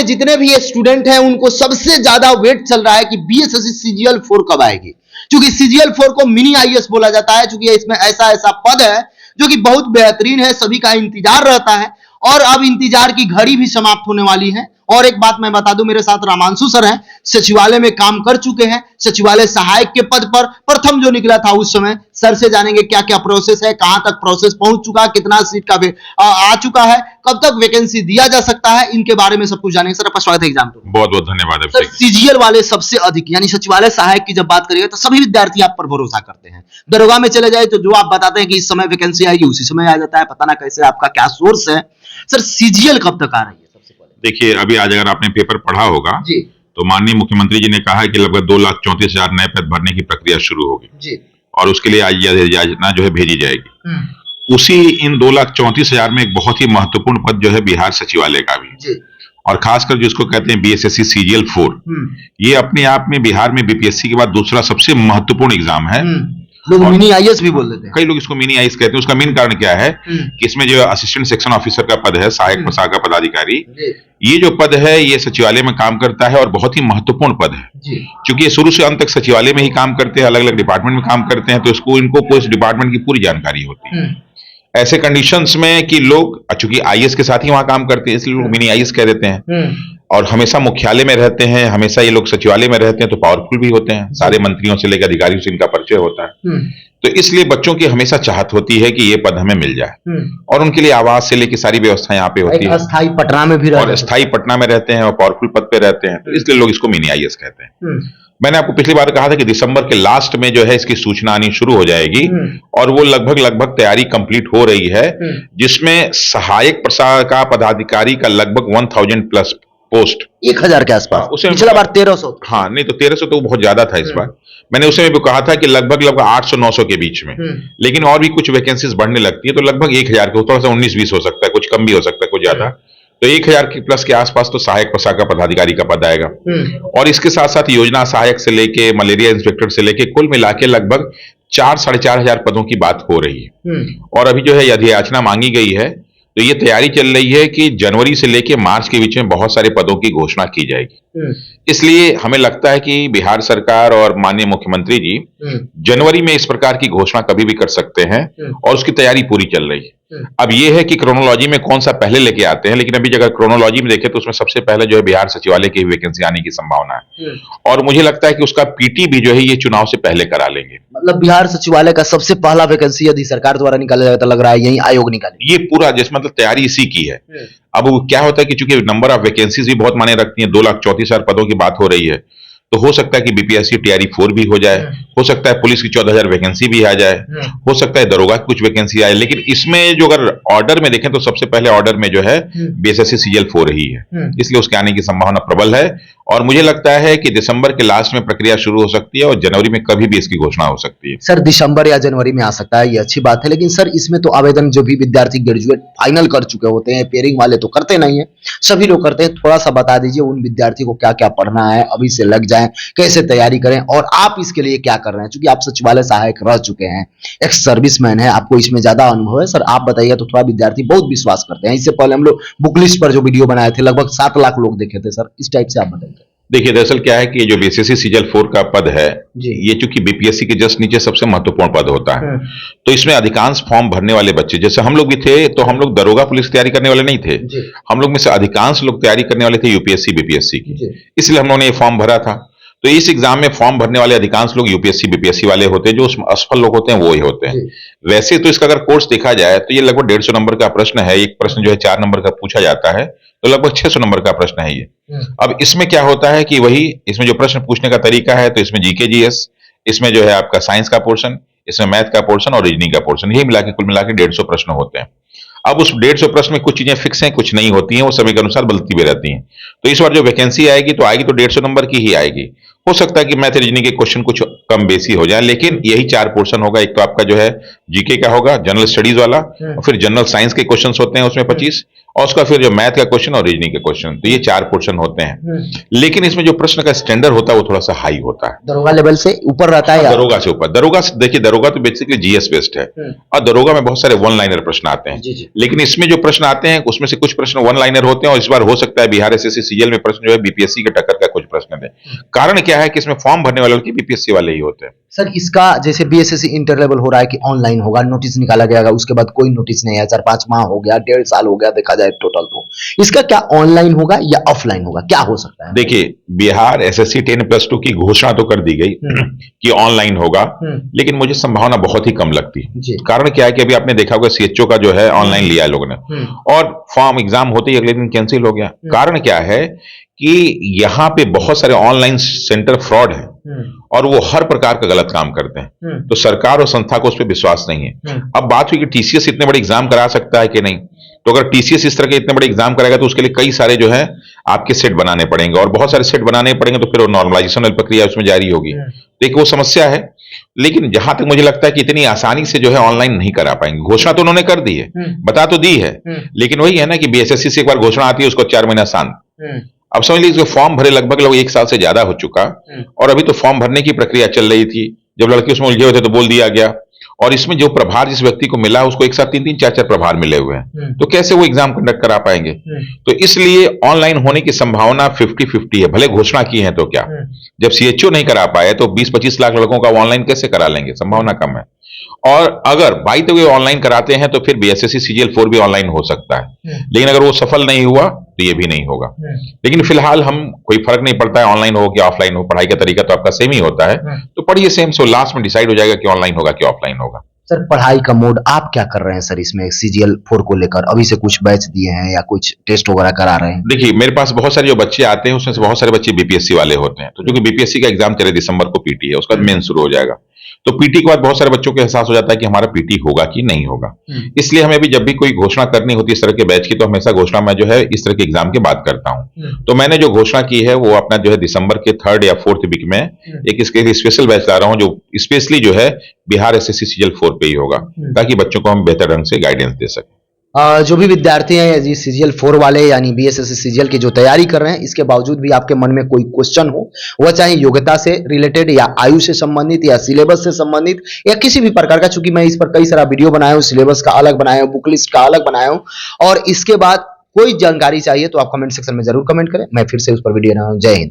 में जितने भी ये स्टूडेंट हैं उनको सबसे ज्यादा वेट चल रहा है कि बीएसएससी सीजीएल 4 कब आएगी, क्योंकि सीजीएल 4 को मिनी आईएएस बोला जाता है, क्योंकि इसमें ऐसा ऐसा पद है जो कि बहुत बेहतरीन है, सभी का इंतजार रहता है और अब इंतजार की घड़ी भी समाप्त होने वाली है। और एक बात मैं बता दूं, मेरे साथ रामांशु सर हैं, सचिवालय में काम कर चुके हैं, सचिवालय सहायक के पद पर प्रथम जो निकला था उस समय। सर से जानेंगे क्या क्या प्रोसेस है, कहां तक प्रोसेस पहुंच चुका, कितना सीट का आ चुका है, कब तक वैकेंसी दिया जा सकता है, इनके बारे में सब कुछ जानेंगे। सर आपका स्वागत है एग्जाम पे। बहुत बहुत धन्यवाद। सर सीजीएल वाले सबसे अधिक यानी सचिवालय सहायक की जब बात करिएगा तो सभी विद्यार्थी आप पर भरोसा करते हैं। दरोगा में चले जाए तो जो आप बताते हैं कि इस समय वैकेंसी आएगी उसी समय आ जाता है, पता ना कैसे आपका क्या सोर्स है। सर सीजीएल कब तक आ रही है? देखिए, अभी आज अगर आपने पेपर पढ़ा होगा जी, तो माननीय मुख्यमंत्री जी ने कहा है कि लगभग 2,34,000 नए पद भरने की प्रक्रिया शुरू होगी जी, और उसके लिए आज योजना जो है भेजी जाएगी। उसी इन 2,34,000 में एक बहुत ही महत्वपूर्ण पद जो है बिहार सचिवालय का भी जी, और खासकर जिसको कहते हैं बीएसएससी सीजीएल 4, ये अपने आप में बिहार में बीपीएससी के बाद दूसरा सबसे महत्वपूर्ण एग्जाम है। लोग मिनी आईएएस भी बोल देते हैं, कई लोग इसको मिनी आईएएस कहते हैं। उसका मेन कारण क्या है कि इसमें जो असिस्टेंट सेक्शन ऑफिसर का पद है, सहायक प्रशाखा पदाधिकारी, ये जो पद है ये सचिवालय में काम करता है और बहुत ही महत्वपूर्ण पद है, क्योंकि ये शुरू से अंत तक सचिवालय में ही काम करते हैं, अलग अलग डिपार्टमेंट में काम करते हैं, तो इनको कोई डिपार्टमेंट की पूरी जानकारी होती है। ऐसे कंडीशंस में कि लोग चूंकि आईएएस के साथ ही वहां काम करते हैं इसलिए लोग मिनी आईएएस कह देते हैं, और हमेशा मुख्यालय में रहते हैं, हमेशा ये लोग सचिवालय में रहते हैं तो पावरफुल भी होते हैं, सारे मंत्रियों से लेकर अधिकारियों से इनका परिचय होता है। तो इसलिए बच्चों की हमेशा चाहत होती है कि ये पद हमें मिल जाए और उनके लिए आवास से लेकर सारी व्यवस्था यहाँ पे होती है। अस्थाई पटना में भी और स्थायी पटना में रहते हैं और पावरफुल पद पे रहते हैं, तो इसलिए लोग इसको मिनी आईएएस कहते हैं। मैंने आपको पिछली बार कहा था कि दिसंबर के लास्ट में जो है इसकी सूचना आनी शुरू हो जाएगी और वो लगभग तैयारी कंप्लीट हो रही है, जिसमें सहायक प्रशाखा पदाधिकारी का लगभग 1000 प्लस पोस्ट, 1000 के आसपास। पिछला बार 1300। हाँ नहीं, तो 1300 तो बहुत ज्यादा था इस बार। मैंने उस समय भी कहा था कि लगभग 800-900 के बीच में, लेकिन और भी कुछ वैकेंसीज बढ़ने लगती है तो लगभग 1000 को, थोड़ा सा 19-20 हो सकता है, कुछ कम भी हो सकता है, कुछ ज्यादा, तो 1000 के प्लस के आसपास तो सहायक प्रशाखा पदाधिकारी का पद आएगा। और इसके साथ साथ योजना सहायक से लेके मलेरिया इंस्पेक्टर से लेके कुल मिला के लगभग 4-4,500 पदों की बात हो रही है। और अभी जो है अधियाचना मांगी गई है, तो ये तैयारी चल रही है कि जनवरी से लेके मार्च के बीच में बहुत सारे पदों की घोषणा की जाएगी। इसलिए हमें लगता है कि बिहार सरकार और माननीय मुख्यमंत्री जी जनवरी में इस प्रकार की घोषणा कभी भी कर सकते हैं और उसकी तैयारी पूरी चल रही है। अब ये है कि क्रोनोलॉजी में कौन सा पहले लेके आते हैं, लेकिन अभी अगर क्रोनोलॉजी में देखें तो उसमें सबसे पहले जो है बिहार सचिवालय की वैकेंसी आने की संभावना है और मुझे लगता है कि उसका पीटी भी जो है ये चुनाव से पहले करा लेंगे। मतलब बिहार सचिवालय का सबसे पहला वैकेंसी यदि सरकार द्वारा निकाला जाए तो लग रहा है यही आयोग निकाले, ये पूरा जिस मतलब तैयारी इसी की है। अब क्या होता है कि चूंकि नंबर ऑफ वैकेंसीज भी बहुत मायने रखती है, 2,34,000 पदों की बात हो रही है, तो हो सकता है कि बीपीएससी टीआरई 4 भी हो जाए, हो सकता है पुलिस की 14,000 वैकेंसी भी आ जाए, हो सकता है दरोगा की कुछ वैकेंसी आए, लेकिन इसमें जो अगर ऑर्डर में देखें तो सबसे पहले ऑर्डर में जो है बीएसएससी सीजीएल 4 ही है, इसलिए उसके आने की संभावना प्रबल है और मुझे लगता है कि दिसंबर के लास्ट में प्रक्रिया शुरू हो सकती है और जनवरी में कभी भी इसकी घोषणा हो सकती है। सर दिसंबर या जनवरी में आ सकता है, ये अच्छी बात है, लेकिन सर इसमें तो आवेदन जो भी विद्यार्थी ग्रेजुएट फाइनल कर चुके होते हैं, पेयरिंग वाले तो करते नहीं है, सभी लोग करते हैं, थोड़ा सा बता दीजिए उन विद्यार्थी को क्या क्या पढ़ना है, अभी से लग जाए, कैसे तैयारी करें और आप इसके लिए क्या कर रहे हैं, क्योंकि आप सचिवालय सहायक रह चुके हैं, एक्स सर्विसमैन है, आपको इसमें ज्यादा अनुभव है। सर आप बताइए, तो थोड़ा विद्यार्थी बहुत विश्वास करते हैं, इससे पहले हम लोग बुक लिस्ट पर जो वीडियो बनाए थे लगभग 7 लाख लोग देखे थे, सर इस टाइप से आप बताइए। देखिए दरअसल क्या है कि जो बीएसएससी सीजीएल 4 का पद है ये चूंकि बीपीएससी के जस्ट नीचे सबसे महत्वपूर्ण पद होता है, तो इसमें अधिकांश फॉर्म भरने वाले बच्चे, जैसे हम लोग भी थे, तो हम लोग दरोगा पुलिस की तैयारी करने वाले नहीं थे, हम लोग में से अधिकांश लोग तैयारी करने वाले थे यूपीएससी बीपीएससी की, इसलिए हम लोगों ने ये फॉर्म भरा था। तो इस एग्जाम में फॉर्म भरने वाले अधिकांश लोग यूपीएससी बीपीएससी वाले होते हैं, जो असफल लोग होते हैं वो ही होते हैं। वैसे तो इसका अगर कोर्स देखा जाए तो ये लगभग 150 नंबर का प्रश्न है, एक प्रश्न जो है 4 नंबर का पूछा जाता है, तो लगभग 600 नंबर का प्रश्न है ये। अब इसमें क्या होता है कि वही इसमें जो प्रश्न पूछने का तरीका है, तो इसमें जीके जीएस, इसमें जो है आपका साइंस का पोर्शन, इसमें मैथ का पोर्शन और रीजनिंग का पोर्शन, यही मिला के कुल मिला के 150 प्रश्न होते हैं। अब उस 150 प्रश्न में कुछ चीजें फिक्स हैं, कुछ नहीं होती हैं, वो समय के अनुसार बदलती भी रहती हैं। तो इस बार जो वैकेंसी आएगी तो 150 नंबर की ही आएगी। हो सकता है कि मैथ रीजनिंग के क्वेश्चन कुछ कम बेसी हो जाए, लेकिन यही 4 पोर्शन होगा। एक तो आपका जो है जीके का होगा, जनरल स्टडीज वाला, और फिर जनरल साइंस के क्वेश्चंस होते हैं उसमें 25, और उसका फिर जो मैथ का क्वेश्चन और रीजनिंग के क्वेश्चन, तो ये 4 पोर्शन होते हैं। लेकिन इसमें जो प्रश्न का स्टैंडर्ड होता है वो थोड़ा सा हाई होता है, दरोगा लेवल से ऊपर रहता है। दरोगा से ऊपर। दरोगा देखिए, दरोगा तो बेसिकली जीएस बेस्ड है, और दरोगा में बहुत सारे वन लाइनर प्रश्न आते हैं। जी जी। लेकिन इसमें जो प्रश्न आते हैं उसमें से कुछ प्रश्न वन लाइनर होते हैं, और इस बार हो सकता है बिहार एसएससी सीजीएल में प्रश्न जो है बीपीएससी के टक्कर का कुछ प्रश्न है। कारण क्या है कि इसमें फॉर्म भरने वाले लड़के बीपीएससी वाले ही होते हैं। सर इसका जैसे बीएसएससी इंटर लेवल हो रहा है कि ऑनलाइन होगा, नोटिस निकाला गया, उसके बाद कोई नोटिस नहीं है, 4-5 माह हो गया, 1.5 साल हो गया, देखा जाए टोटल, तो इसका क्या ऑनलाइन होगा या ऑफलाइन होगा, क्या हो सकता है? देखिए, बिहार एसएससी 10+2 की घोषणा तो कर दी गई कि ऑनलाइन होगा, लेकिन मुझे संभावना बहुत ही कम लगती है। कारण क्या है कि अभी आपने देखा होगा सीएचओ का जो है ऑनलाइन लिया है लोगों ने, और फॉर्म एग्जाम होते ही अगले दिन कैंसिल हो गया। कारण क्या है कि यहाँ पे बहुत सारे ऑनलाइन सेंटर फ्रॉड है, और वो हर प्रकार का गलत काम करते हैं, तो सरकार और संस्था को उस पर विश्वास नहीं है। अब बात हुई कि टीसीएस इतने बड़े एग्जाम करा सकता है कि नहीं, तो अगर टीसीएस इस तरह के इतने बड़े एग्जाम कराएगा तो उसके लिए कई सारे जो है आपके सेट बनाने पड़ेंगे, और बहुत सारे सेट बनाने पड़ेंगे, तो फिर नॉर्मलाइजेशन प्रक्रिया उसमें जारी होगी। तो एक वो समस्या है। लेकिन जहां तक मुझे लगता है कि इतनी आसानी से जो है ऑनलाइन नहीं करा पाएंगे। घोषणा तो उन्होंने कर दी है, बता तो दी है, लेकिन वही है ना कि बीएसएससी से एक बार घोषणा आती है उसको 4 महीना शांत। अब समझ लीजिए फॉर्म भरे लगभग 1 साल से ज्यादा हो चुका, और अभी तो फॉर्म भरने की प्रक्रिया चल रही थी। जब लड़के उसमें उलझे हुए थे तो बोल दिया गया, और इसमें जो प्रभार जिस व्यक्ति को मिला उसको एक साथ 3-3, 4-4 प्रभार मिले हुए हैं, तो कैसे वो एग्जाम कंडक्ट करा पाएंगे? तो इसलिए ऑनलाइन होने की संभावना 50-50 है। भले घोषणा की है तो क्या, जब सीएचओ नहीं करा पाए तो 20-25 लाख लड़कों का ऑनलाइन कैसे करा लेंगे? संभावना कम है। और अगर बाई द वे ऑनलाइन कराते हैं तो फिर बीएसएससी सीजीएल 4 भी ऑनलाइन हो सकता है, लेकिन अगर वो सफल नहीं हुआ तो ये भी नहीं होगा। लेकिन फिलहाल हम कोई फर्क नहीं पड़ता है ऑनलाइन हो कि ऑफलाइन हो, पढ़ाई का तरीका तो आपका सेम ही होता है, तो पढ़िए सेम, सो लास्ट में डिसाइड हो जाएगा कि ऑनलाइन होगा कि ऑफलाइन होगा। सर पढ़ाई का मोड आप क्या कर रहे हैं सर इसमें सीजीएल 4 को लेकर? अभी से कुछ बैच दिए हैं या कुछ टेस्ट वगैरह करा रहे हैं? देखिए, मेरे पास बहुत सारे जो बच्चे आते हैं उसमें से बहुत सारे बच्चे बीपीएससी वाले होते हैं, तो क्योंकि बीपीएससी का एग्जाम 13 दिसंबर को पीटी है, उसका मेन शुरू हो जाएगा, तो पीटी के बाद बहुत सारे बच्चों को एहसास हो जाता है कि हमारा पीटी होगा कि नहीं होगा। इसलिए हमें भी जब भी कोई घोषणा करनी होती है इस तरह के बैच की, तो हमेशा घोषणा मैं जो है इस तरह के एग्जाम की बात करता हूं। तो मैंने जो घोषणा की है वो अपना जो है दिसंबर के 3rd या 4th वीक में एक इसके लिए स्पेशल बैच ला रहा हूं, जो स्पेशली जो है बिहार एसएससी सीजीएल 4 पे ही होगा, ताकि बच्चों को हम बेहतर ढंग से गाइडेंस दे सकें। जो भी विद्यार्थी हैं जी सीजीएल 4 वाले यानी बीएसएससी सीजीएल की जो तैयारी कर रहे हैं, इसके बावजूद भी आपके मन में कोई क्वेश्चन हो, वह चाहे योग्यता से रिलेटेड या आयु से संबंधित या सिलेबस से संबंधित या किसी भी प्रकार का, चूंकि मैं इस पर कई सारा वीडियो बनाया हूं, सिलेबस का अलग बनाया हूं, बुक लिस्ट का अलग बनाया हूं, और इसके बाद कोई जानकारी चाहिए तो आप कमेंट सेक्शन में जरूर कमेंट करें, मैं फिर से उस पर वीडियो बनाऊंगा। जय हिंद।